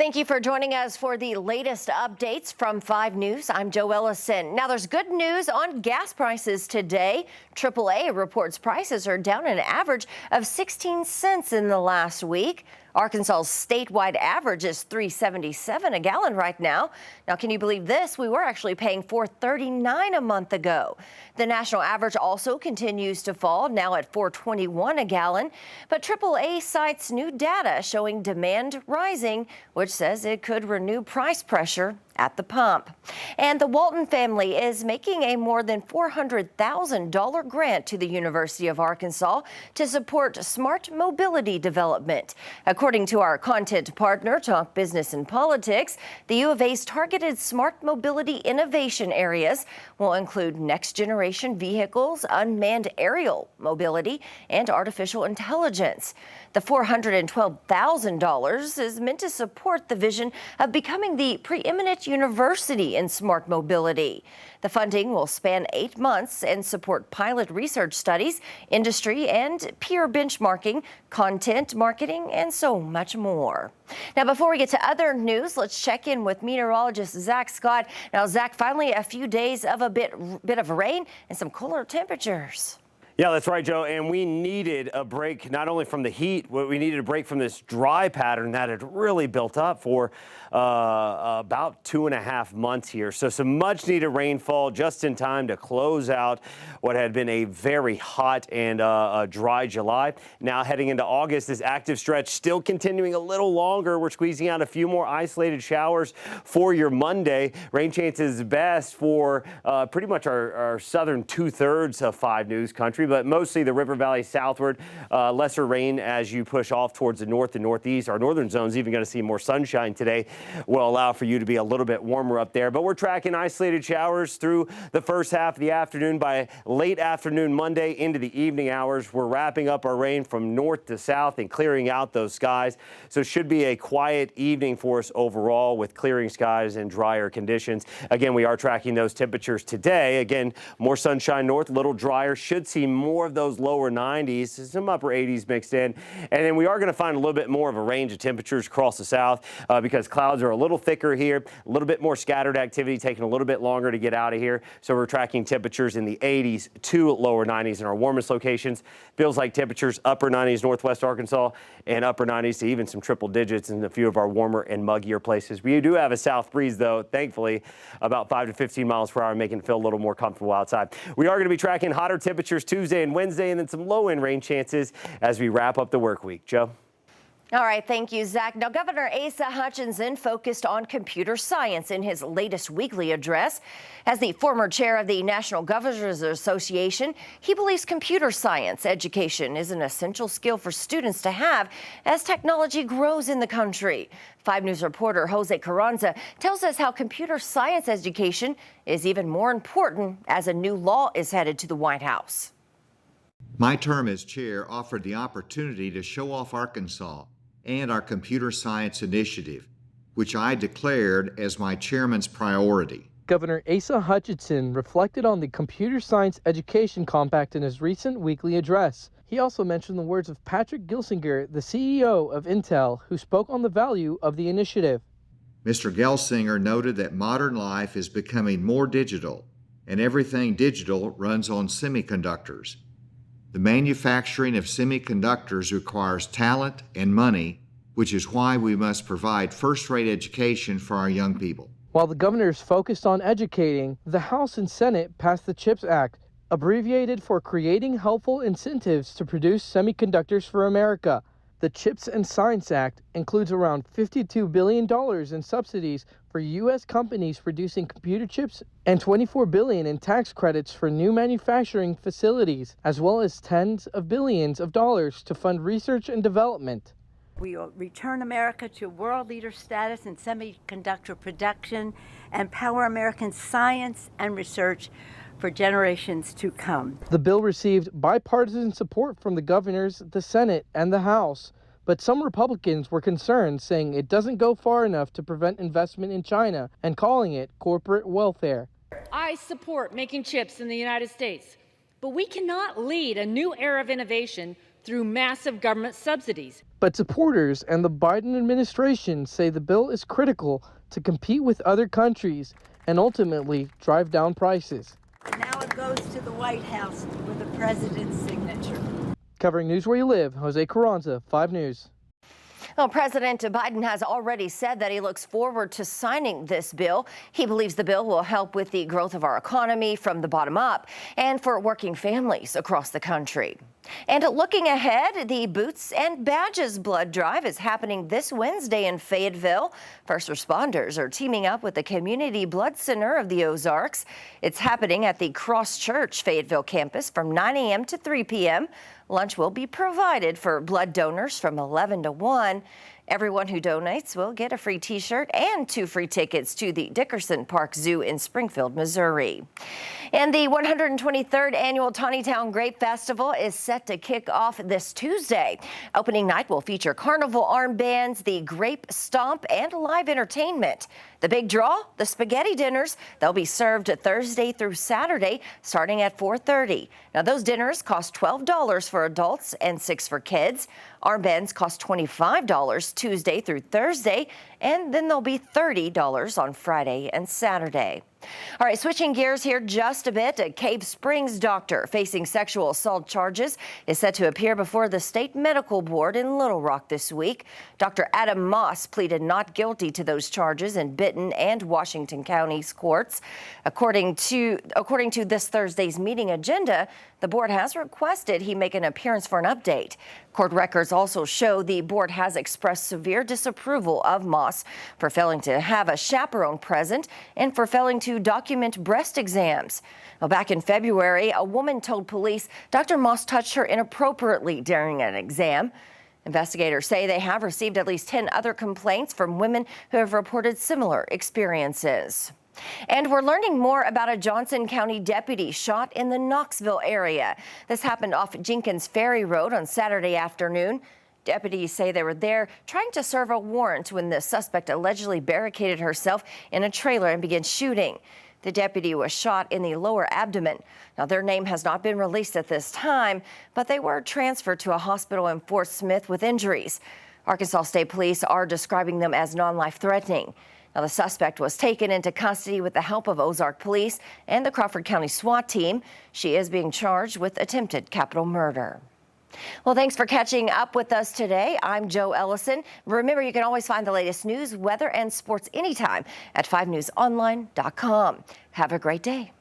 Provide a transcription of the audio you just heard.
Thank you for joining us for the latest updates from 5 News. I'm Jo Ellison. Now, there's good news on gas prices today. AAA reports prices are down an average of 16 cents in the last week. Arkansas's statewide average is $3.77 a gallon right now. Now, can you believe this? We were actually paying $4.39 a month ago. The national average also continues to fall, now at $4.21 a gallon. But AAA cites new data showing demand rising, which says it could renew price pressure at the pump. And the Walton family is making a more than $400,000 grant to the University of Arkansas to support smart mobility development. According to our content partner, Talk Business and Politics, the U of A's targeted smart mobility innovation areas will include next-generation vehicles, unmanned aerial mobility, and artificial intelligence. The $412,000 is meant to support the vision of becoming the preeminent university in smart mobility. The funding will span 8 months and support pilot research studies, industry and peer benchmarking, content marketing, and so much more. Now, before we get to other news, let's check in with meteorologist Zach Scott. Now, Zach, finally a few days of a bit of rain and some cooler temperatures. Yeah, that's right, Joe. And we needed a break not only from the heat, we needed a break from this dry pattern that had really built up for about 2.5 months here. So some much needed rainfall just in time to close out what had been a very hot and dry July. Now heading into August, this active stretch still continuing a little longer. We're squeezing out a few more isolated showers for your Monday. Rain chances best for pretty much our southern 2/3 of 5 News country, but mostly the River Valley southward. Lesser rain as you push off towards the north and northeast. Our northern zone's even going to see more sunshine today. Will allow for you to be a little bit warmer up there. But we're tracking isolated showers through the first half of the afternoon. By late afternoon Monday into the evening hours, we're wrapping up our rain from north to south and clearing out those skies. So it should be a quiet evening for us overall with clearing skies and drier conditions. Again, we are tracking those temperatures today. Again, more sunshine north, a little drier. Should see more of those lower 90s, some upper 80s mixed in. And then we are going to find a little bit more of a range of temperatures across the south because clouds are a little thicker here, a little bit more scattered activity, taking a little bit longer to get out of here. So we're tracking temperatures in the 80s to lower 90s in our warmest locations. Feels like temperatures upper 90s northwest Arkansas and upper 90s to even some triple digits in a few of our warmer and muggier places. We do have a south breeze, though, thankfully, about 5 to 15 miles per hour, making it feel a little more comfortable outside. We are going to be tracking hotter temperatures Tuesday and Wednesday, and then some low-end rain chances as we wrap up the work week. Joe? All right, thank you, Zach. Now, Governor Asa Hutchinson focused on computer science in his latest weekly address. As the former chair of the National Governors Association, he believes computer science education is an essential skill for students to have as technology grows in the country. 5 News reporter Jose Carranza tells us how computer science education is even more important as a new law is headed to the White House. My term as chair offered the opportunity to show off Arkansas and our computer science initiative, which I declared as my chairman's priority. Governor Asa Hutchinson reflected on the Computer Science Education Compact in his recent weekly address. He also mentioned the words of Patrick Gelsinger, the CEO of Intel, who spoke on the value of the initiative. Mr. Gelsinger noted that modern life is becoming more digital, and everything digital runs on semiconductors. The manufacturing of semiconductors requires talent and money, which is why we must provide first-rate education for our young people. While the governor is focused on educating, the House and Senate passed the CHIPS Act, abbreviated for Creating Helpful Incentives to Produce Semiconductors for America. The CHIPS and Science Act includes around $52 billion in subsidies for U.S. companies producing computer chips and $24 billion in tax credits for new manufacturing facilities, as well as tens of billions of dollars to fund research and development. We will return America to world leader status in semiconductor production and power American science and research for generations to come. The bill received bipartisan support from the governors, the Senate, and the House, but some Republicans were concerned, saying it doesn't go far enough to prevent investment in China and calling it corporate welfare. I support making chips in the United States, but we cannot lead a new era of innovation through massive government subsidies. But supporters and the Biden administration say the bill is critical to compete with other countries and ultimately drive down prices. Now it goes to the White House with the president's signature. Covering News Where You Live, Jose Carranza, 5 News. Well, President Biden has already said that he looks forward to signing this bill. He believes the bill will help with the growth of our economy from the bottom up and for working families across the country. And looking ahead, the Boots and Badges blood drive is happening this Wednesday in Fayetteville. First responders are teaming up with the Community Blood Center of the Ozarks. It's happening at the Cross Church Fayetteville campus from 9 a.m. to 3 p.m. Lunch will be provided for blood donors from 11 to 1. Everyone who donates will get a free T-shirt and 2 free tickets to the Dickerson Park Zoo in Springfield, Missouri. And the 123rd annual Tontitown Grape Festival is set to kick off this Tuesday. Opening night will feature carnival armbands, the Grape Stomp, and live entertainment. The big draw, the spaghetti dinners. They'll be served Thursday through Saturday, starting at 4:30. Now, those dinners cost $12 for adults and $6 for kids. Armbands cost $25 Tuesday through Thursday, and then they'll be $30 on Friday and Saturday. All right, switching gears here just a bit. A Cave Springs doctor facing sexual assault charges is set to appear before the state medical board in Little Rock this week. Dr. Adam Moss pleaded not guilty to those charges in Benton and Washington counties courts. According to this Thursday's meeting agenda, the board has requested he make an appearance for an update. Court records also show the board has expressed severe disapproval of Moss for failing to have a chaperone present and for failing to document breast exams. Well, back in February, a woman told police Dr. Moss touched her inappropriately during an exam. Investigators say they have received at least 10 other complaints from women who have reported similar experiences. And we're learning more about a Johnson County deputy shot in the Knoxville area. This happened off Jenkins Ferry Road on Saturday afternoon. Deputies say they were there trying to serve a warrant when the suspect allegedly barricaded herself in a trailer and began shooting. The deputy was shot in the lower abdomen. Now, their name has not been released at this time, but they were transferred to a hospital in Fort Smith with injuries. Arkansas State Police are describing them as non-life threatening. Now, the suspect was taken into custody with the help of Ozark Police and the Crawford County SWAT team. She is being charged with attempted capital murder. Well, thanks for catching up with us today. I'm Joe Ellison. Remember, you can always find the latest news, weather, and sports anytime at 5newsonline.com. Have a great day.